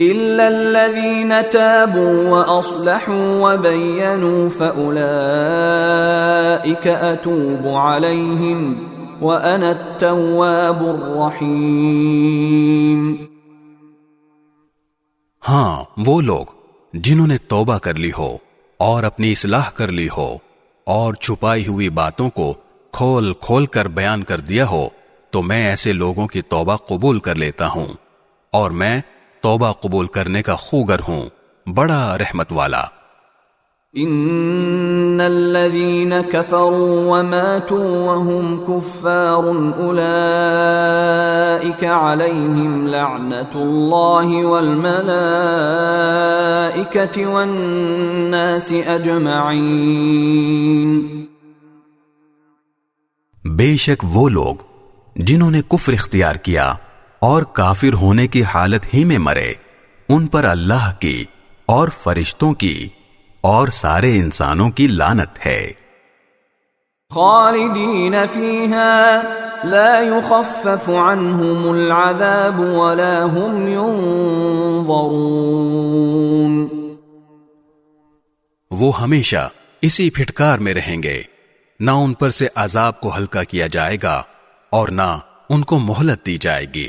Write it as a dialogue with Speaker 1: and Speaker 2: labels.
Speaker 1: إلا الذين تابوا وأصلحوا وبينوا فأولئك أتوب عليهم وأنا التواب الرحيم۔
Speaker 2: ہاں وہ لوگ جنہوں نے توبہ کر لی ہو اور اپنی اصلاح کر لی ہو اور چھپائی ہوئی باتوں کو کھول کھول کر بیان کر دیا ہو تو میں ایسے لوگوں کی توبہ قبول کر لیتا ہوں، اور میں توبہ قبول کرنے کا خوگر ہوں، بڑا رحمت والا۔
Speaker 1: ان الذين كفروا وماتوا وهم كفار اولئك عليهم لعنة الله والملائكة والناس اجمعين۔
Speaker 2: بے شک وہ لوگ جنہوں نے کفر اختیار کیا اور کافر ہونے کی حالت ہی میں مرے، ان پر اللہ کی اور فرشتوں کی اور سارے انسانوں کی لعنت ہے۔
Speaker 1: خالدین فیہا لا یخفف عنہم العذاب ولا هم ینظرون۔
Speaker 2: وہ ہمیشہ اسی پھٹکار میں رہیں گے، نہ ان پر سے عذاب کو ہلکا کیا جائے گا اور نہ ان کو مہلت دی جائے گی۔